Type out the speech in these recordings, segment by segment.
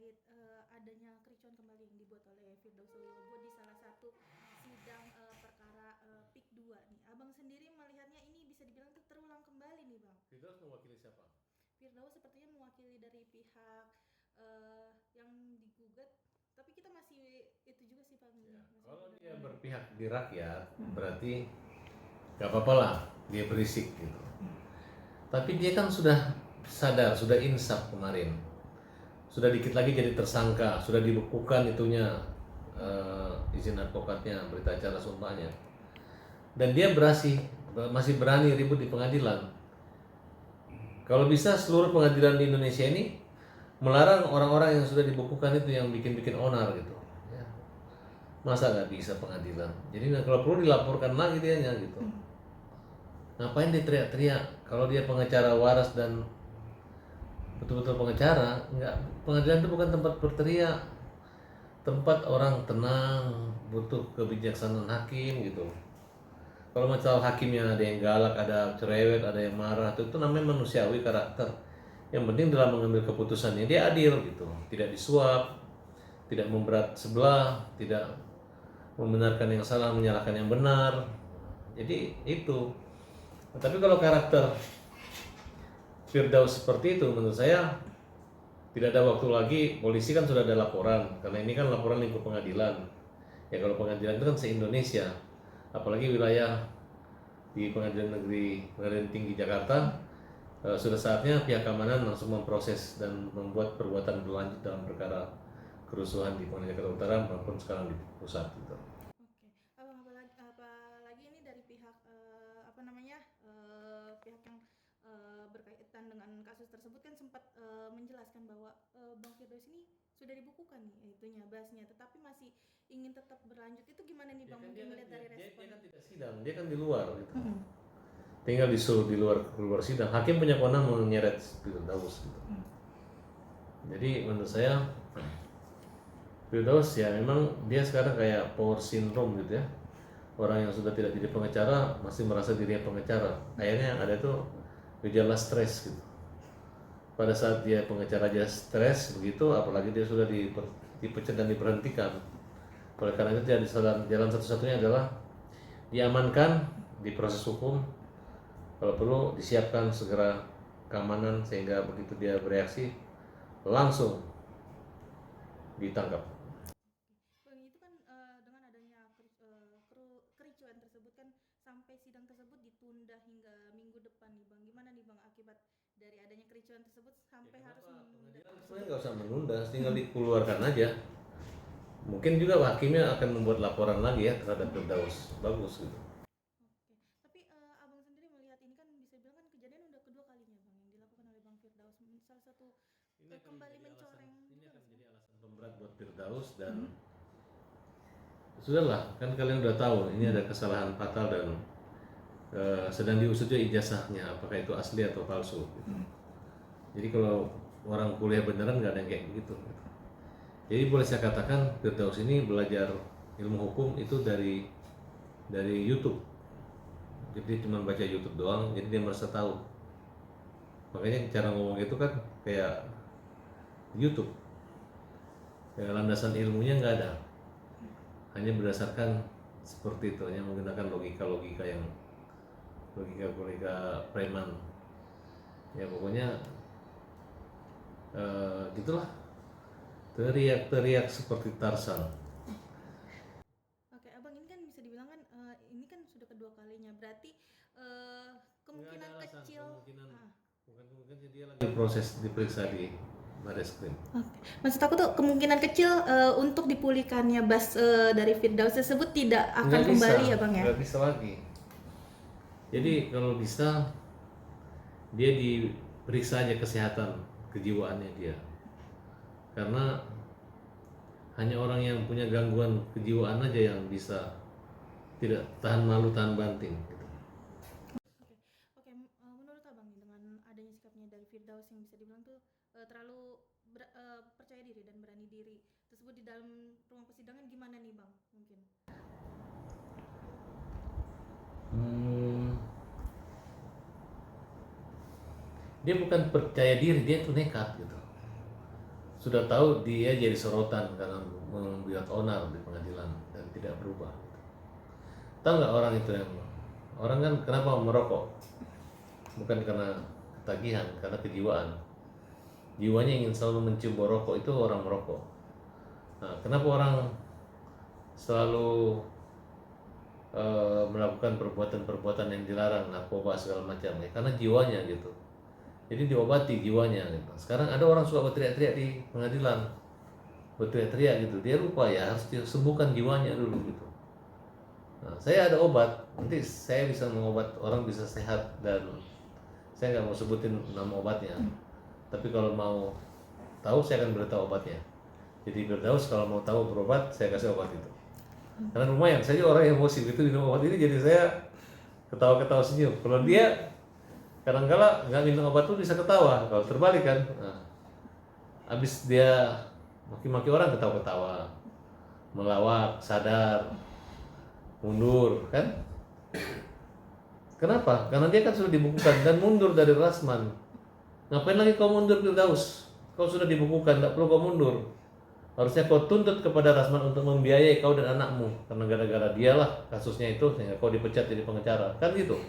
terkait adanya kericuan kembali yang dibuat oleh Firdaus Wibowo di salah satu sidang perkara PIK 2 nih. Abang sendiri melihatnya ini bisa dibilang tuh terulang kembali nih, Bang. Firdaus mewakili siapa? Firdaus sepertinya mewakili dari pihak yang digugat, tapi kita masih itu juga sih, Bang. Ya, Masih kalau dia benar-benar. berpihak di rakyat, berarti gak apa-apa lah dia berisik gitu. Tapi dia kan sudah sadar, sudah insaf kemarin. Sudah dikit lagi jadi tersangka, sudah dibekukan itunya izin advokatnya, berita acara sumpahnya. Dan dia masih berani ribut di pengadilan. Kalau bisa seluruh pengadilan di Indonesia ini melarang orang-orang yang sudah dibekukan itu yang bikin-bikin onar gitu. Ya. Masa nggak bisa pengadilan? Jadi kalau perlu dilaporkan lagi dianya gitu. Ngapain dia teriak-teriak? Kalau dia pengacara waras dan betul-betul pengacara, nggak, pengadilan itu bukan tempat berteriak, tempat orang tenang, butuh kebijaksanaan hakim gitu. Kalau masalah hakimnya ada yang galak, ada cerewet, ada yang marah, itu namanya manusiawi karakter. Yang penting dalam mengambil keputusannya dia adil gitu, tidak disuap, tidak memberat sebelah, tidak membenarkan yang salah, menyalahkan yang benar. Jadi itu. Tapi kalau karakter Firdaus seperti itu, menurut saya tidak ada waktu lagi. Polisi kan sudah ada laporan, karena ini kan laporan lingkup pengadilan. Ya kalau pengadilan itu kan se-Indonesia, apalagi wilayah di Pengadilan Negeri Pengadilan Tinggi Jakarta, sudah saatnya pihak keamanan langsung memproses dan membuat perbuatan berlanjut dalam perkara kerusuhan di Pengadilan Jakarta Utara maupun sekarang di pusat gitu. Oke, abang apalagi ini dari pihak apa namanya pihak yang berkaitan dengan kasus tersebut kan sempat menjelaskan bahwa Bang Firdaus ini sudah dibukukan nih itunya bahasnya, tetapi masih ingin tetap berlanjut. Itu gimana nih Ya Bang? kan Mungkin melihat dari respon. dia kan tidak sidang, dia kan di luar gitu. Tinggal disuruh di luar sidang. Hakim punya kewenangan menyeret Firdaus gitu. Jadi menurut saya Firdaus ya memang dia sekarang kayak power syndrome gitu ya. Orang yang sudah tidak jadi pengacara masih merasa dirinya pengacara. Kayaknya yang ada tuh gejala stres gitu. Pada saat dia pengacara aja stres begitu, apalagi dia sudah dipecat dan diberhentikan. Oleh karena itu jalan satu-satunya adalah diamankan di proses hukum. Kalau perlu disiapkan segera keamanan sehingga begitu dia bereaksi langsung ditangkap. Bang, itu kan dengan adanya kericuan tersebut kan sampai sidang tersebut ditunda hingga minggu depan nih Bang. Gimana nih Bang akibat dari adanya kericuan tersebut sampai harus menunda Pengadilan sebenarnya tersebut? nggak usah menunda, tinggal dikeluarkan aja. Mungkin juga hakimnya akan membuat laporan lagi ya terhadap Firdaus. Bagus gitu. Oke. Tapi Abang sendiri melihat ini kan bisa bilang kan kejadian udah kedua kalinya Bang yang dilakukan oleh Bang Firdaus. Salah satu kembali mencoreng Ini juga akan nggak sih menjadi Bang? alasan pemberat buat Firdaus dan sudahlah, kan kalian udah tahu ini ada kesalahan fatal dan sedang diusut juga ijazahnya apakah itu asli atau palsu gitu. Jadi kalau orang kuliah beneran nggak ada yang kayak begitu gitu. Jadi boleh saya katakan Firdaus ini belajar ilmu hukum itu dari YouTube. Jadi cuma baca YouTube doang, jadi dia merasa tahu. Makanya cara ngomong itu kan kayak YouTube. Ya, landasan ilmunya nggak ada, hanya berdasarkan seperti itu, hanya menggunakan logika-logika yang logika-logika preman. Ya pokoknya gitulah, teriak-teriak seperti Tarzan. Oke, Abang ini kan bisa dibilang kan ini kan sudah kedua kalinya. Berarti Nggak ada kemungkinan alasan, kecil bukan kemungkinan dia lagi proses diperiksa di Barreskrim. Oke. Maksud aku tuh kemungkinan kecil untuk dipulihkannya dari Firdaus tersebut tidak akan Nggak bisa, kembali ya Bang ya? nggak bisa lagi. Jadi kalau bisa dia diperiksa aja kesehatan kejiwaannya dia, karena hanya orang yang punya gangguan kejiwaan aja yang bisa tidak tahan malu tahan banting gitu. Oke, oke. Menurut Abang nih dengan adanya sikapnya dari Firdaus yang bisa dibilang tuh terlalu percaya diri dan berani diri tersebut di dalam ruang persidangan gimana nih Bang? Mungkin. Hmm, dia bukan percaya diri, dia tuh nekat gitu. sudah tahu dia jadi sorotan karena membuat onar di pengadilan dan tidak berubah. Tahu nggak orang itu yang orang kan kenapa merokok? Bukan karena ketagihan, karena kejiwaan. Jiwanya ingin selalu mencium bau rokok, itu orang merokok. Nah, kenapa orang selalu melakukan perbuatan-perbuatan yang dilarang, narkoba segala macam ya? Karena jiwanya gitu. Jadi diobati jiwanya gitu. Sekarang ada orang suka berteriak-teriak di pengadilan, berteriak-teriak gitu. Dia lupa ya harus disembuhkan jiwanya dulu gitu. Nah, saya ada obat, nanti saya bisa mengobat orang bisa sehat, dan saya nggak mau sebutin nama obatnya. Tapi kalau mau tahu saya akan beritahu obatnya. Jadi Firdaus kalau mau tahu berobat saya kasih obat itu. Karena lumayan, saya juga orang yang emosi gitu minum obat ini, jadi saya ketawa-ketawa senyum. Kalau dia kadang-kala nggak minum obat tuh bisa ketawa, kalau terbalik kan. Nah, habis dia maki-maki orang ketawa-ketawa, melawak, sadar, mundur kan. Kenapa? Karena dia kan sudah dibukukan dan mundur dari Rasman. Ngapain lagi kau mundur Firdaus? Kau sudah dibukukan, tidak perlu kau mundur. Harusnya kau tuntut kepada Rasman untuk membiayai kau dan anakmu, karena gara-gara dialah kasusnya itu sehingga kau dipecat jadi pengacara, kan gitu.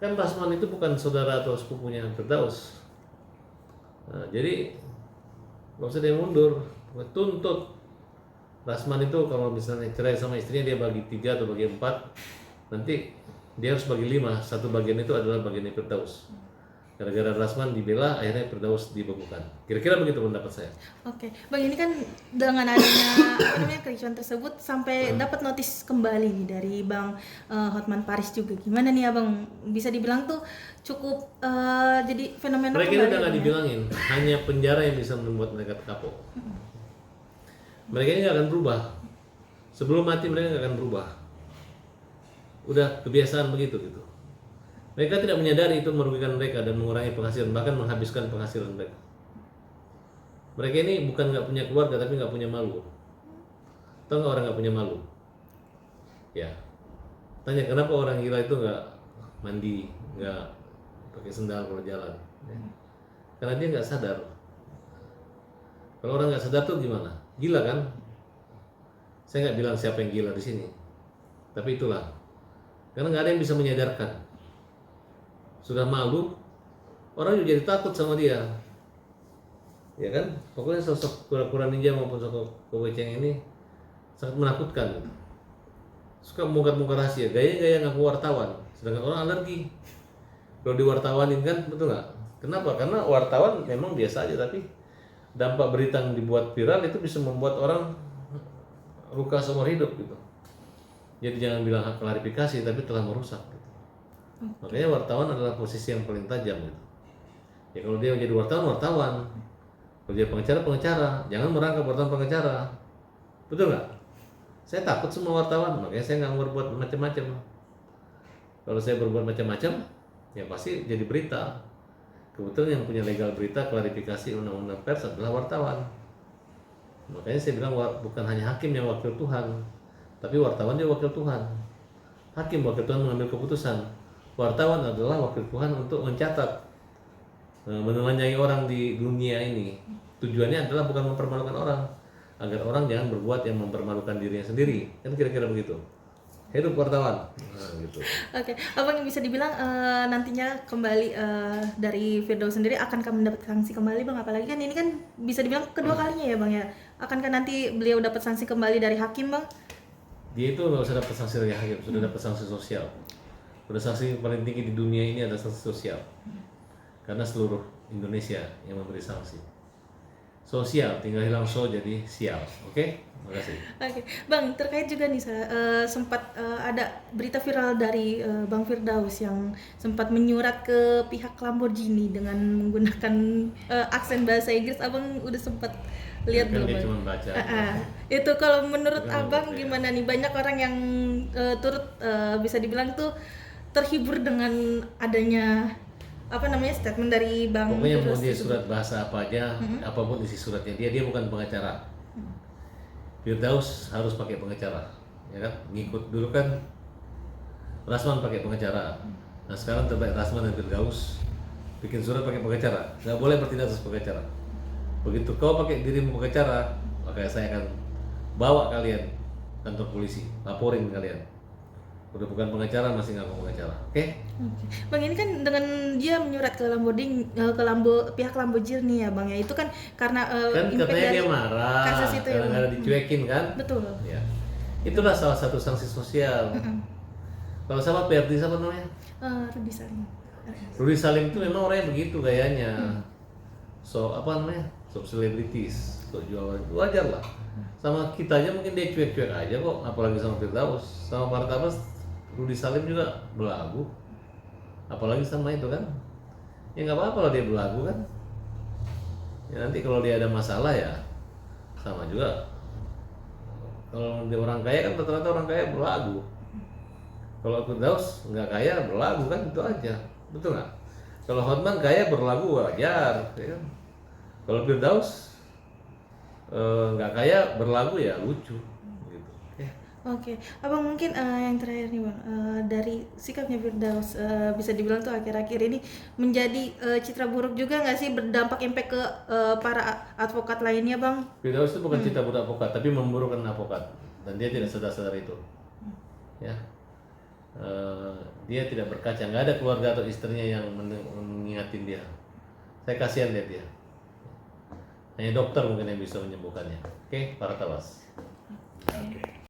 Kan Rasman itu bukan saudara atau sepupunya Firdaus. Nah, jadi nggak usah dia mundur, tuntut. Rasman itu kalau misalnya cerai sama istrinya dia bagi 3 atau bagi 4, nanti dia harus bagi 5, satu bagian itu adalah bagian Firdaus. Gara-gara Rasman dibela, akhirnya Firdaus dibekukan. Kira-kira begitu pendapat saya. Oke, Bang, ini kan dengan adanya apa namanya kericuan tersebut sampai dapat notis kembali nih dari Bang Hotman Paris juga. Gimana nih Abang? Bisa dibilang tuh cukup jadi fenomena Mereka ini kembali udah nggak ya, Bang, ya? dibilangin, hanya penjara yang bisa membuat mereka kapok. Mereka ini nggak akan berubah. Sebelum mati mereka nggak akan berubah. Udah kebiasaan begitu gitu. Mereka tidak menyadari itu merugikan mereka dan mengurangi penghasilan, bahkan menghabiskan penghasilan mereka. Mereka ini bukan nggak punya keluarga, tapi nggak punya malu. Tahu nggak orang nggak punya malu? Ya. Tanya kenapa orang gila itu nggak mandi, nggak pakai sendal kalau jalan? Ya. Karena dia nggak sadar. Kalau orang nggak sadar tuh gimana? Gila kan? Saya nggak bilang siapa yang gila di sini, tapi itulah. Karena nggak ada yang bisa menyadarkan. Sudah malu, orang juga jadi takut sama dia, ya kan? Pokoknya sosok kura-kura ninja maupun sosok Kowe Cheng ini sangat menakutkan. Suka membongkar-bongkar rahasia, gaya-gaya ngaku wartawan, sedangkan orang alergi kalau diwartawanin kan, betul nggak? Kenapa? Karena wartawan memang biasa aja, tapi dampak berita yang dibuat viral itu bisa membuat orang luka seumur hidup gitu. Jadi jangan bilang hak klarifikasi, tapi telah merusak. Makanya wartawan adalah posisi yang paling tajam gitu. Ya kalau dia menjadi wartawan, kalau dia pengacara, jangan merangkap wartawan pengacara, betul nggak? Saya takut semua wartawan, makanya saya nggak berbuat macam-macam. Kalau saya berbuat macam-macam, ya pasti jadi berita. Kebetulan yang punya legal berita klarifikasi undang-undang pers adalah wartawan. Makanya saya bilang bukan hanya hakim yang wakil Tuhan, tapi wartawan dia wakil Tuhan. Hakim wakil Tuhan mengambil keputusan. Wartawan adalah wakil Tuhan untuk mencatat, menelanjangi orang di dunia ini. Tujuannya adalah bukan mempermalukan orang, agar orang jangan berbuat yang mempermalukan dirinya sendiri. Kan kira-kira begitu. Hidup wartawan. Nah, gitu. Oke, Abang yang bisa dibilang nantinya kembali dari Firdaus sendiri akankah mendapat sanksi kembali Bang? Apalagi kan ini kan bisa dibilang kedua kalinya ya Bang ya. Akankah nanti beliau dapat sanksi kembali dari hakim Bang? Dia itu nggak usah dapat sanksi dari hakim, sudah dapat sanksi sosial. Udah sanksi paling tinggi di dunia ini adalah sanksi sosial. Karena seluruh Indonesia yang memberi sanksi. Sosial, tinggal hilang so jadi sial. Oke? Makasih. Oke, Bang, terkait juga nih sempat ada berita viral dari Bang Firdaus yang sempat menyurat ke pihak Lamborghini dengan menggunakan aksen bahasa Inggris. Abang udah sempat lihat Kan belum? dia Bang? cuma baca. Itu kalau menurut Itu kan Abang baca, ya. gimana nih? Banyak orang yang turut bisa dibilang tuh terhibur dengan adanya apa namanya statement dari Bang Pokoknya mau Firdaus dia tersebut. surat bahasa apa aja, apapun isi suratnya, dia bukan pengacara. Firdaus harus pakai pengacara, ya kan? Ngikut dulu kan Rasman pakai pengacara. Nah sekarang terbaik Rasman dan Firdaus bikin surat pakai pengacara, nggak boleh bertindak atas pengacara. Begitu kau pakai dirimu pengacara, maka saya akan bawa kalian kantor polisi, laporin kalian. Udah bukan pengacara masih ngaku pengacara, oke? Oke. Bang, ini kan dengan dia menyurat ke pihak Lambojir nih ya Bang ya. Itu kan karena Kan impact katanya dari dia marah, kasus itu ya, kadang-kadang Bang. dicuekin kan? Betul. Ya, itulah salah satu sanksi sosial. Kalau sama PRD siapa namanya? Rudy Salim. Rudy Salim itu memang orangnya begitu gayanya. So apa namanya? So selebritis, so jualan itu wajar lah. Sama kita aja mungkin dia cuek-cuek aja kok, apalagi sama Firdaus, sama Martabas, Rudy Salim juga belagu, apalagi sama itu kan. Ya nggak apa-apa lah dia belagu kan. Ya nanti kalau dia ada masalah ya sama juga. Kalau dia orang kaya kan rata-rata orang kaya belagu. Kalau Firdaus nggak kaya berlagu kan, itu aja, betul nggak? Kalau Hotman kaya berlagu wajar, ya kan? Kalau Firdaus nggak kaya berlagu ya lucu, gitu. Oke, Abang mungkin yang terakhir nih Bang, dari sikapnya Firdaus bisa dibilang tuh akhir-akhir ini menjadi citra buruk juga nggak sih, berdampak impact ke para advokat lainnya Bang? Firdaus itu bukan cita budak advokat, tapi memburukan advokat, dan dia tidak sadar-sadar itu, ya. Dia tidak berkaca, nggak ada keluarga atau istrinya yang mengingatin dia. Saya kasihan lihat dia. Hanya dokter mungkin yang bisa menyembuhkannya. Oke, para tawas. Oke.